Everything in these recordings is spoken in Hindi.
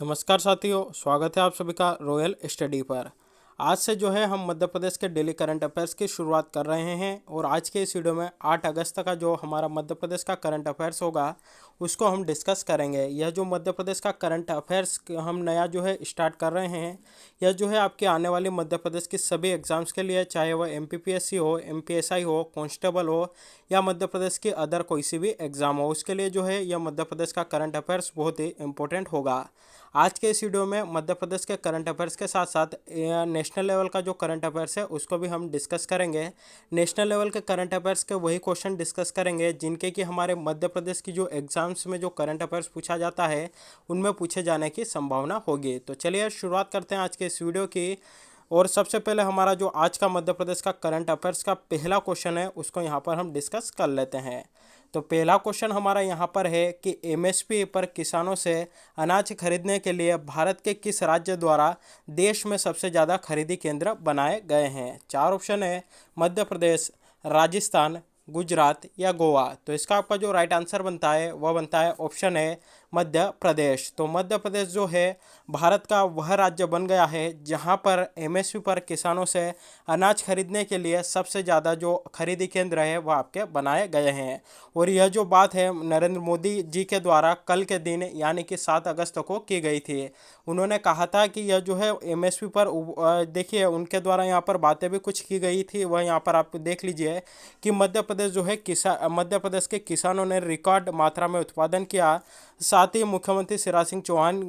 नमस्कार साथियों, स्वागत है आप सभी का रॉयल स्टडी पर। आज से हम मध्य प्रदेश के डेली करंट अफेयर्स की शुरुआत कर रहे हैं और आज के इस वीडियो में 8 अगस्त का जो हमारा मध्य प्रदेश का करंट अफेयर्स होगा उसको हम डिस्कस करेंगे। यह जो मध्य प्रदेश का करंट अफेयर्स हम नया स्टार्ट कर रहे हैं, यह आपके आने वाली मध्य प्रदेश की सभी एग्जाम्स के लिए, चाहे वह एमपीपीएससी हो, एमपीएसआई हो, कांस्टेबल हो या मध्य प्रदेश की अदर कोई सी भी एग्ज़ाम हो, उसके लिए यह मध्य प्रदेश का करंट अफेयर्स बहुत ही इंपॉर्टेंट होगा। आज के इस वीडियो में मध्य प्रदेश के करंट अफेयर्स के साथ साथ नेशनल लेवल का जो करंट अफेयर्स है उसको भी हम डिस्कस करेंगे। नेशनल लेवल के करंट अफेयर्स के वही क्वेश्चन डिस्कस करेंगे जिनके कि हमारे मध्य प्रदेश की जो एग्जाम्स में जो करंट अफेयर्स पूछा जाता है उनमें पूछे जाने की संभावना होगी। तो चलिए शुरुआत करते हैं आज के इस वीडियो की। और सबसे पहले हमारा जो आज का मध्य प्रदेश का करंट अफेयर्स का पहला क्वेश्चन है उसको यहाँ पर हम डिस्कस कर लेते हैं। तो पहला क्वेश्चन हमारा यहाँ पर है कि एमएसपी पर किसानों से अनाज खरीदने के लिए भारत के किस राज्य द्वारा देश में सबसे ज़्यादा खरीदी केंद्र बनाए गए हैं। चार ऑप्शन है, मध्य प्रदेश, राजस्थान, गुजरात या गोवा। तो इसका आपका जो राइट आंसर बनता है वह बनता है ऑप्शन है मध्य प्रदेश। तो मध्य प्रदेश जो है भारत का वह राज्य बन गया है जहां पर एमएसपी पर किसानों से अनाज खरीदने के लिए सबसे ज़्यादा जो खरीदी केंद्र है वह आपके बनाए गए हैं। और यह जो बात है नरेंद्र मोदी जी के द्वारा कल के दिन यानी कि 7 अगस्त को की गई थी। उन्होंने कहा था कि यह एमएसपी पर देखिए उनके द्वारा यहाँ पर बातें भी कुछ की गई थी, वह यहाँ पर आप देख लीजिए कि मध्य प्रदेश मध्य प्रदेश के किसानों ने रिकॉर्ड मात्रा में उत्पादन किया। साथ ही मुख्यमंत्री शिवराज सिंह चौहान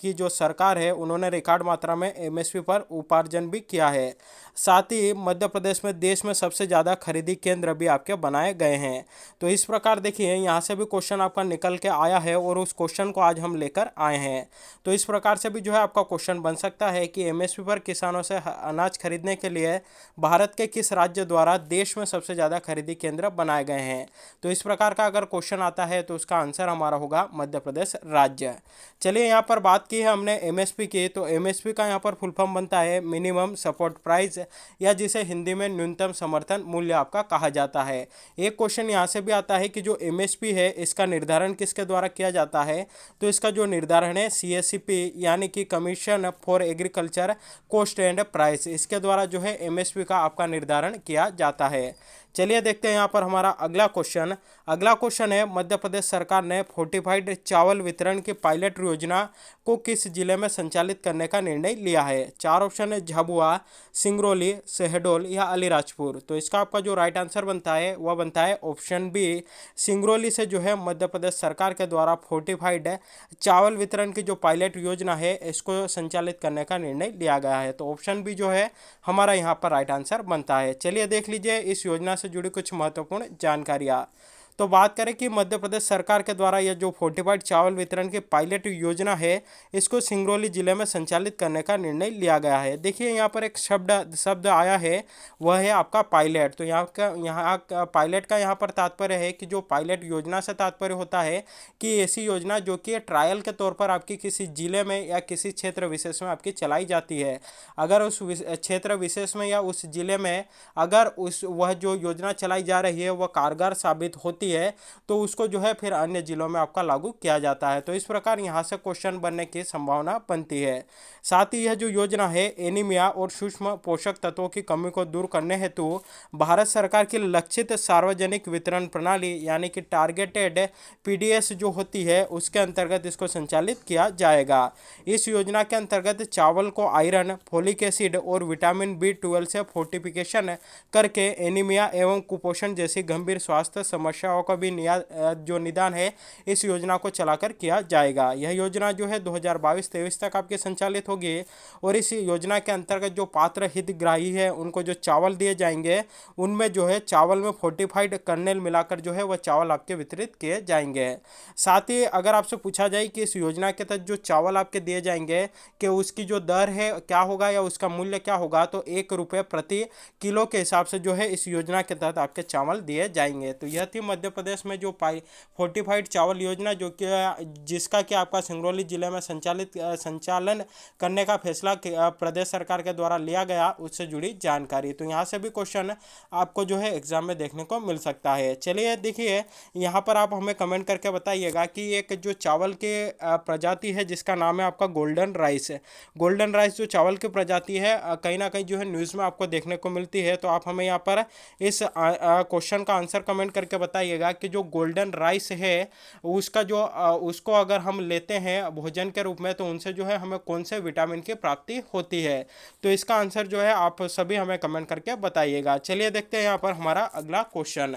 की जो सरकार है उन्होंने रिकॉर्ड मात्रा में एमएसपी पर उपार्जन भी किया है। साथ ही मध्य प्रदेश में देश में सबसे ज़्यादा खरीदी केंद्र भी आपके बनाए गए हैं। तो इस प्रकार देखिए यहाँ से भी क्वेश्चन आपका निकल के आया है और उस क्वेश्चन को आज हम लेकर आए हैं। तो इस प्रकार से भी आपका क्वेश्चन बन सकता है कि एमएसपी पर किसानों से अनाज खरीदने के लिए भारत के किस राज्य द्वारा देश में सबसे ज़्यादा खरीदी केंद्र बनाए गए हैं। तो इस प्रकार का अगर क्वेश्चन आता है तो उसका आंसर हमारा होगा मध्य प्रदेश राज्य। चलिए यहाँ पर बात की है हमने एमएसपी की, तो एमएसपी का यहाँ पर फुल फॉर्म बनता है मिनिमम सपोर्ट प्राइस, या जिसे हिंदी में न्यूनतम समर्थन मूल्य आपका कहा जाता है। एक क्वेश्चन यहाँ से भी आता है कि जो एमएसपी है इसका निर्धारण किसके द्वारा किया जाता है। तो इसका जो निर्धारण है सीएससीपी यानी कि commission for agriculture cost and price, इसके द्वारा एमएसपी का आपका निर्धारण किया जाता है। चलिए देखते हैं यहाँ पर हमारा अगला क्वेश्चन है मध्य प्रदेश सरकार ने फोर्टिफाइड चावल वितरण की पायलट योजना को किस जिले में संचालित करने का निर्णय लिया है। चार ऑप्शन है, झाबुआ, सिंगरौली, शहडोल या अलीराजपुर। तो इसका आपका जो राइट आंसर बनता है वह बनता है ऑप्शन बी, सिंगरौली से मध्य प्रदेश सरकार के द्वारा फोर्टिफाइड चावल वितरण की जो पायलट योजना है इसको संचालित करने का निर्णय लिया गया है। तो ऑप्शन बी हमारा यहाँ पर राइट आंसर बनता है। चलिए देख लीजिए इस योजना से जुड़ी कुछ महत्वपूर्ण जानकारियाँ। तो बात करें कि मध्य प्रदेश सरकार के द्वारा यह जो फोर्टिफाइड चावल वितरण की पायलट योजना है इसको सिंगरौली जिले में संचालित करने का निर्णय लिया गया है। देखिए यहाँ पर एक शब्द आया है, वह है आपका पायलट। तो यहाँ पायलट का यहाँ पर तात्पर्य है कि जो पायलट योजना से तात्पर्य होता है कि ऐसी योजना जो कि ट्रायल के तौर पर आपकी किसी जिले में या किसी क्षेत्र विशेष में आपकी चलाई जाती है। अगर उस क्षेत्र विशेष में या उस जिले में अगर वह जो योजना चलाई जा रही है वह कारगर साबित होती है तो उसको फिर अन्य जिलों में आपका लागू किया जाता है। तो इस प्रकार यहाँ से क्वेश्चन बनने की संभावना बनती है। साथ ही यह जो योजना है एनीमिया और सूक्ष्म पोषक तत्वों की कमी को दूर करने हेतु भारत सरकार की लक्षित सार्वजनिक वितरण प्रणाली यानी कि टारगेटेड पीडीएस जो होती है उसके अंतर्गत इसको संचालित किया जाएगा। इस योजना के अंतर्गत चावल को आयरन, फोलिक एसिड और विटामिन B12 से फोर्टिफिकेशन करके एनीमिया एवं कुपोषण जैसी गंभीर स्वास्थ्य समस्याओं का भी जो निदान है इस योजना को चलाकर किया जाएगा। यह योजना 2022-23 तक आपके संचालित होगी और इस योजना के अंतर्गत जो पात्र हितग्राही है उनको जो चावल दिए जाएंगे उनमें चावल में फोर्टिफाइड कर्नेल मिलाकर वह चावल आपके वितरित किए जाएंगे। साथ ही अगर आपसे पूछा जाए कि इस योजना के तहत जो चावल आपके दिए जाएंगे कि उसकी जो दर है क्या होगा या उसका मूल्य क्या होगा, तो 1 रुपये प्रति किलो के हिसाब से इस योजना के तहत आपके चावल दिए जाएंगे। तो यह थी मध्य प्रदेश में जो फोर्टिफाइड चावल योजना जो कि जिसका कि आपका सिंगरौली जिले में संचालन करने का फैसला प्रदेश सरकार के द्वारा लिया गया, उससे जुड़ी जानकारी। तो यहाँ से भी क्वेश्चन आपको जो है एग्जाम में देखने को मिल सकता है। चलिए देखिए, यहाँ पर आप हमें कमेंट करके बताइएगा कि एक जो चावल के प्रजाति है जिसका नाम है आपका गोल्डन राइस है। गोल्डन राइस जो चावल की प्रजाति है कहीं ना कहीं जो है न्यूज़ में आपको देखने को मिलती है। तो आप हमें यहाँ पर इस क्वेश्चन का आंसर कमेंट करके बताइएगा कि जो गोल्डन राइस है उसका जो उसको अगर हम लेते हैं भोजन के रूप में तो उनसे जो है हमें कौन से विटामिन की प्राप्ति होती है। तो इसका आंसर जो है आप सभी हमें कमेंट करके बताइएगा। चलिए देखते हैं यहाँ पर हमारा अगला क्वेश्चन।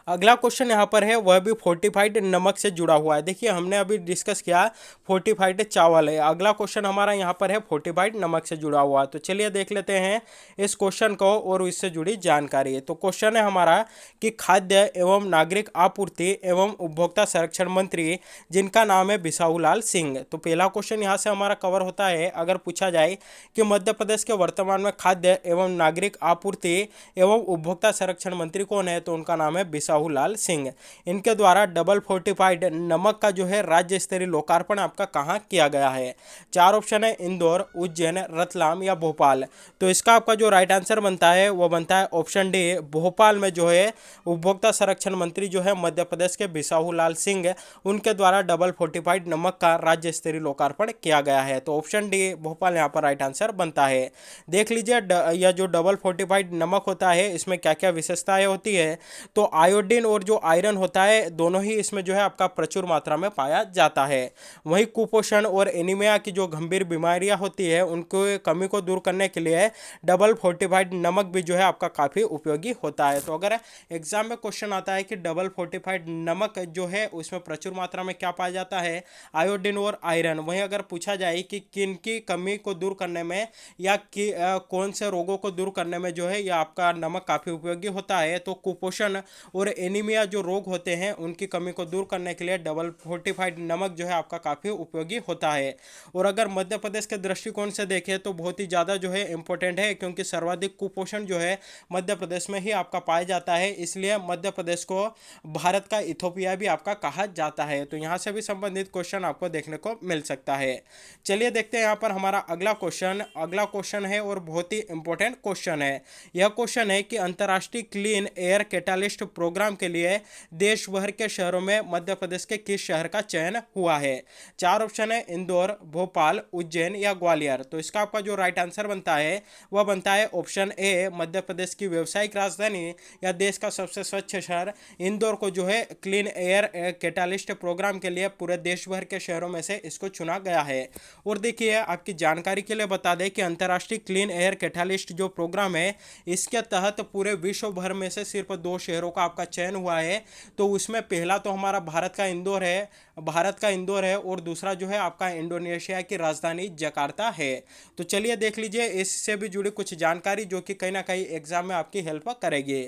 अगला क्वेश्चन यहाँ पर है वह भी फोर्टिफाइड नमक से जुड़ा हुआ है। देखिए हमने अभी डिस्कस किया फोर्टिफाइड चावल है, अगला क्वेश्चन हमारा यहाँ पर है फोर्टिफाइड नमक से जुड़ा हुआ। तो चलिए देख लेते हैं इस क्वेश्चन को और इससे जुड़ी जानकारी। तो क्वेश्चन है हमारा कि खाद्य एवं नागरिक आपूर्ति एवं उपभोक्ता संरक्षण मंत्री जिनका नाम है बिसाहूलाल सिंह। तो पहला क्वेश्चन यहाँ से हमारा कवर होता है। अगर पूछा जाए कि मध्य प्रदेश के वर्तमान में खाद्य एवं नागरिक आपूर्ति एवं उपभोक्ता संरक्षण मंत्री कौन है, तो उनका नाम है बिसाहूलाल सिंह। इनके द्वारा डबल फोर्टिफाइड नमक का जो है राज्य स्तरीय लोकार्पण आपका कहाँ किया गया है। चार ऑप्शन है, इंदौर, उज्जैन, रतलाम या भोपाल। तो इसका आपका जो राइट आंसर बनता है वो बनता है ऑप्शन डी, भोपाल में जो है उपभोक्ता संरक्षण मंत्री जो है मध्य प्रदेश के बिसाहूलाल सिंह, उनके द्वारा डबल फोर्टिफाइड नमक का राज्य स्तरीय लोकार्पण किया गया है। तो ऑप्शन डी भोपाल यहाँ पर राइट आंसर बनता है। देख लीजिए यह जो डबल फोर्टिफाइड नमक होता है इसमें क्या क्या विशेषताएं होती है। तो आयोडीन और जो आयरन होता है दोनों ही इसमें जो है आपका प्रचुर मात्रा में पाया जाता है। वहीं कुपोषण और एनीमिया की जो गंभीर बीमारियां होती है उनको कमी को दूर करने के लिए डबल फोर्टिफाइड नमक भी जो है आपका काफ़ी उपयोगी होता है। तो अगर एग्जाम में क्वेश्चन आता है कि डबल फोर्टिफाइड नमक जो है उसमें प्रचुर मात्रा में क्या पाया जाता है, आयोडीन और आयरन। वहीं अगर पूछा जाए कि किन की कमी को दूर करने में या कौन से रोगों को दूर करने में जो है यह आपका नमक काफ़ी उपयोगी होता है, तो कुपोषण और एनीमिया जो रोग होते हैं उनकी कमी को दूर करने के लिए डबल फोर्टिफाइड नमक जो है आपका काफ़ी उपयोगी होता है। और अगर मध्य प्रदेश के दृष्टिकोण से देखें तो बहुत ही ज़्यादा जो है इंपॉर्टेंट है, क्योंकि सर्वाधिक कुपोषण जो है मध्य प्रदेश में ही आपका पाया जाता है, इसलिए मध्य प्रदेश को भारत का इथोपिया भी आपका कहा जाता है। तो यहाँ से भी संबंधित क्वेश्चन आपको देखने को मिल सकता है। चलिए देखते हैं यहाँ पर हमारा अगला क्वेश्चन है और बहुत ही इंपॉर्टेंट क्वेश्चन है। यह क्वेश्चन है कि अंतर्राष्ट्रीय क्लीन एयर कैटालिस्ट प्रोग्राम के लिए देश भर के शहरों में मध्य प्रदेश के किस शहर का चयन हुआ है। चार ऑप्शन है, इंदौर, भोपाल, उज्जैन या ग्वालियर। तो इसका आपका जो राइट आंसर बनता है वह बनता है ऑप्शन ए, मध्य प्रदेश की व्यावसायिक राजधानी या देश का सबसे स्वच्छ शहर इंदौर को जो है क्लीन एयर कैटालिस्ट प्रोग्राम के लिए पूरे देश भर के शहरों में से इसको चुना गया है। और देखिए आपकी जानकारी के लिए बता दें कि अंतर्राष्ट्रीय क्लीन एयर कैटालिस्ट जो प्रोग्राम है इसके तहत पूरे विश्व भर में से सिर्फ 2 शहरों का आपका चयन हुआ है। तो उसमें पहला तो हमारा भारत का इंदौर है और दूसरा जो है आपका इंडोनेशिया की राजधानी जकार्ता है। तो चलिए देख लीजिए इससे भी जुड़ी कुछ जानकारी जो कि कहीं ना कहीं एग्जाम में आपकी हेल्प करेगी।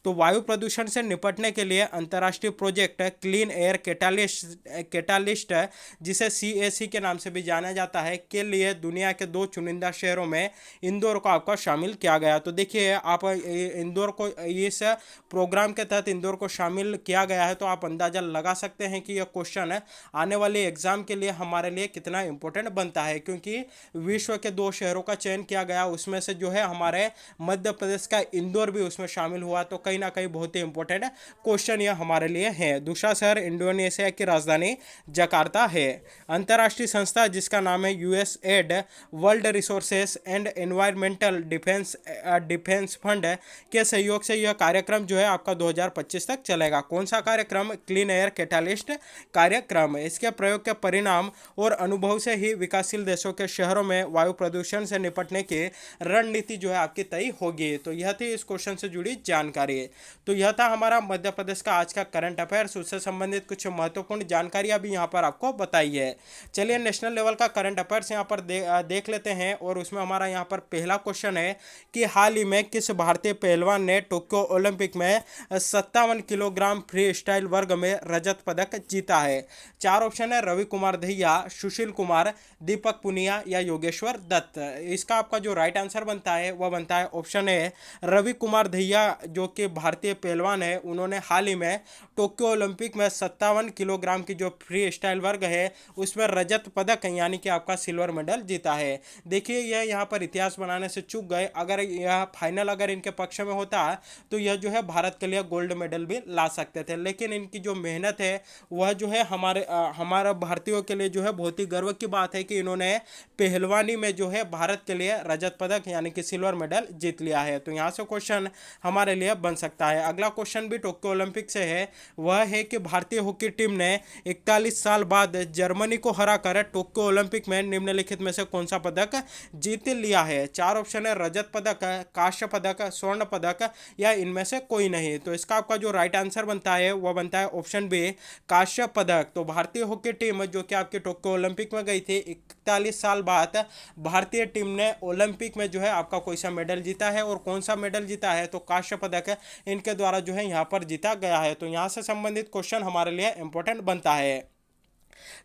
तो वायु प्रदूषण से निपटने के लिए अंतर्राष्ट्रीय प्रोजेक्ट क्लीन एयर कैटालिस्ट जिसे CAC के नाम से भी जाना जाता है के लिए दुनिया के 2 चुनिंदा शहरों में इंदौर को आपका शामिल किया गया। तो देखिए आप इंदौर को इस प्रोग्राम के तहत इंदौर को शामिल किया गया है, तो आप अंदाजा लगा सकते हैं कि यह क्वेश्चन आने वाले एग्जाम के लिए हमारे लिए कितना इंपॉर्टेंट बनता है, क्योंकि विश्व के 2 शहरों का चयन किया गया उसमें से जो है हमारे मध्य प्रदेश का इंदौर भी उसमें शामिल हुआ। तो कहीं ना कहीं बहुत ही इंपॉर्टेंट क्वेश्चन यह हमारे लिए है। दूसरा शहर इंडोनेशिया की राजधानी जकार्ता है। अंतर्राष्ट्रीय संस्था जिसका नाम है USAID world resources and environmental defence fund के सहयोग से यह कार्यक्रम जो है आपका 2025 तक चलेगा। कौन सा कार्यक्रम? क्लीन एयर कैटालिस्ट कार्यक्रम। इसके प्रयोग के परिणाम और अनुभव से ही विकासशील देशों के शहरों में वायु प्रदूषण से निपटने की रणनीति जो है आपकी तय होगी। तो यह थी इस क्वेश्चन से जुड़ी जानकारी। तो यह था हमारा मध्य प्रदेश का आज का करंट अफेयर्स, उससे संबंधित कुछ महत्वपूर्ण जानकारियां भी यहाँ पर आपको बताई है। चलिए नेशनल लेवल का करंट अफेयर्स यहाँ पर देख लेते हैं और उसमें हमारा यहाँ पर पहला क्वेश्चन है कि हाल ही में किस भारतीय पहलवान ने टोक्यो ओलंपिक में 57 किलोग्राम फ्री स्टाइल वर्ग में रजत पदक जीता है। चार ऑप्शन है रवि कुमार दहिया, सुशील कुमार, दीपक पुनिया या योगेश्वर दत्त। इसका आपका जो राइट आंसर बनता है वह बनता है ऑप्शन है रवि कुमार दहिया, जो कि भारतीय पहलवान है। उन्होंने हाल ही में टोक्यो ओलंपिक में 57 किलोग्राम की जो फ्री स्टाइल वर्ग है उसमें रजत पदक यानी कि आपका सिल्वर मेडल जीता है। देखिए यह यहाँ पर इतिहास बनाने से चूक गए, अगर यह फाइनल अगर इनके पक्ष में होता तो यह जो है भारत के लिए गोल्ड मेडल भी ला सकते थे। लेकिन इनकी जो मेहनत है वह जो है हमारा भारतीयों के लिए जो है बहुत ही गर्व की बात है कि इन्होंने पहलवानी में जो है भारत के लिए रजत पदक यानी कि सिल्वर मेडल जीत लिया है। तो यहाँ से क्वेश्चन हमारे लिए बन सकता है। अगला क्वेश्चन भी टोक्यो ओलंपिक से है, वह है कि भारतीय हॉकी टीम ने 41 साल बाद जर्मनी को हराकर टोक्यो ओलंपिक में निम्नलिखित में से कौन सा पदक जीत लिया है। चार ऑप्शन है रजत पदक, कांस्य पदक, स्वर्ण पदक या इनमें से कोई नहीं। तो इसका आपका जो राइट आंसर बनता है वह बनता है ऑप्शन बी, कांस्य पदक। तो भारतीय हॉकी टीम जो कि आपके टोक्यो ओलंपिक में गई थी, 41 साल बाद भारतीय टीम ने ओलंपिक में जो है आपका कोई सा मेडल जीता है, और कौन सा मेडल जीता है तो कांस्य पदक इनके द्वारा जो है यहाँ पर जीता गया है। तो यहाँ से संबंधित क्वेश्चन हमारे लिए इंपॉर्टेंट बनता है।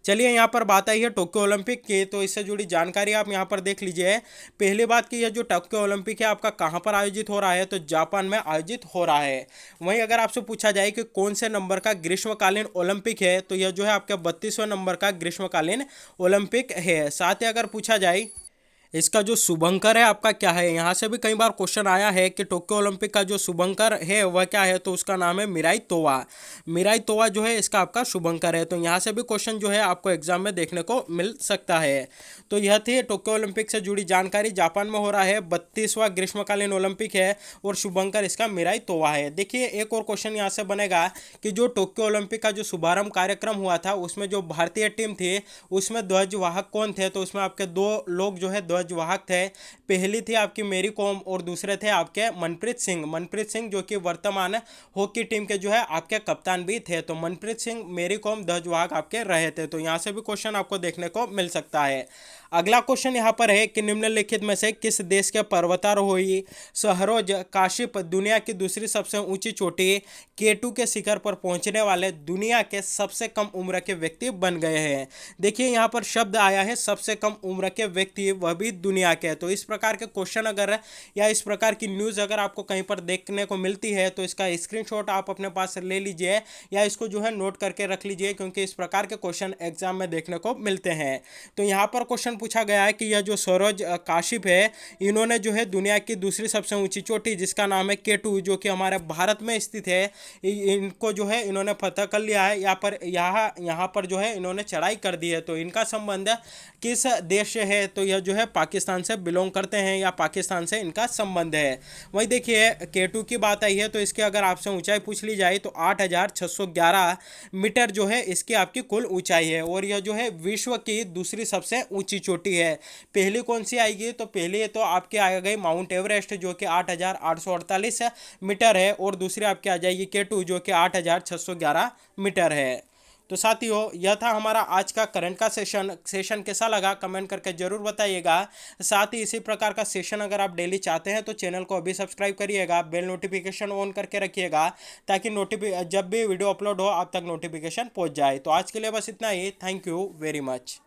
चलिए यहाँ पर बात आई है टोक्यो ओलंपिक की, तो इससे जुड़ी जानकारी आप यहाँ पर देख लीजिए। पहली बात कि यह जो टोक्यो ओलंपिक है आपका कहाँ पर आयोजित हो रहा है, तो जापान में आयोजित हो रहा है। वहीं अगर आपसे पूछा जाए कि कौन से नंबर का ग्रीष्मकालीन ओलंपिक है, तो यह जो है आपका 32वें नंबर का ग्रीष्मकालीन ओलंपिक है। साथ ही अगर पूछा जाए इसका जो शुभंकर है आपका क्या है, यहाँ से भी कई बार क्वेश्चन आया है कि टोक्यो ओलंपिक का जो शुभंकर है वह क्या है, तो उसका नाम है मिराई तोवा। मिराई तोवा जो है इसका आपका शुभंकर है। तो यहाँ से भी क्वेश्चन जो है आपको एग्जाम में देखने को मिल सकता है। तो यह थी टोक्यो ओलंपिक से जुड़ी जानकारी। जापान में हो रहा है 32वां ग्रीष्मकालीन ओलंपिक है और शुभंकर इसका मिराई तोवा है। देखिए एक और क्वेश्चन यहाँ से बनेगा कि जो टोक्यो ओलंपिक का जो शुभारंभ कार्यक्रम हुआ था उसमें जो भारतीय टीम थी उसमें ध्वजवाहक कौन थे, तो उसमें आपके दो लोग जो है ध्वजवाहक थे। पहली थी आपकी मेरी कॉम और दूसरे थे आपके मनप्रीत सिंह। मनप्रीत सिंह जो कि वर्तमान हॉकी टीम के जो है आपके कप्तान भी थे। तो मनप्रीत सिंह, मेरी कॉम ध्वजवाहक आपके रहे थे। तो यहाँ से भी क्वेश्चन आपको देखने को मिल सकता है। अगला क्वेश्चन यहाँ पर है कि निम्नलिखित में से किस देश के पर्वतारोही सहरोज काशिप दुनिया की दूसरी सबसे ऊंची चोटी K2 के शिखर पर पहुंचने वाले दुनिया के सबसे कम उम्र के व्यक्ति बन गए हैं। देखिए यहाँ पर शब्द आया है सबसे कम उम्र के व्यक्ति, वह भी दुनिया के। तो इस प्रकार के क्वेश्चन अगर या इस प्रकार की न्यूज़ अगर आपको कहीं पर देखने को मिलती है तो इसका स्क्रीनशॉट आप अपने पास ले लीजिए या इसको जो है नोट करके रख लीजिए, क्योंकि इस प्रकार के क्वेश्चन एग्जाम में देखने को मिलते हैं। तो यहाँ पर क्वेश्चन पूछा गया है कि यह जो सरोज काशिप है इन्होंने जो है दुनिया की दूसरी सबसे ऊंची चोटी जिसका नाम है K2 जो कि हमारे भारत में स्थित है, इनको जो है इन्होंने फतह कर लिया है। यहाँ पर जो है इन्होंने चढ़ाई कर दी है। तो इनका संबंध किस देश से है, तो यह जो है पाकिस्तान से बिलोंग करते हैं या पाकिस्तान से इनका संबंध है। वही देखिए K2 की बात आई है तो इसकी अगर आपसे ऊंचाई पूछ ली जाए तो 8611 मीटर जो है इसकी आपकी कुल ऊंचाई है, और यह जो है विश्व की दूसरी सबसे ऊंची चोटी है। पहली कौन सी आएगी, तो पहली तो आपके आ गई माउंट एवरेस्ट जो कि 8848 मीटर है, और दूसरी आपकी आ जाएगी K2 जो कि 8611 मीटर है। तो साथियों यह था हमारा आज का करंट का सेशन कैसा लगा कमेंट करके जरूर बताइएगा। साथ ही इसी प्रकार का सेशन अगर आप डेली चाहते हैं तो चैनल को अभी सब्सक्राइब करिएगा, बेल नोटिफिकेशन ऑन करके रखिएगा ताकि जब भी वीडियो अपलोड हो आप तक नोटिफिकेशन पहुंच जाए। तो आज के लिए बस इतना ही। Thank you very much.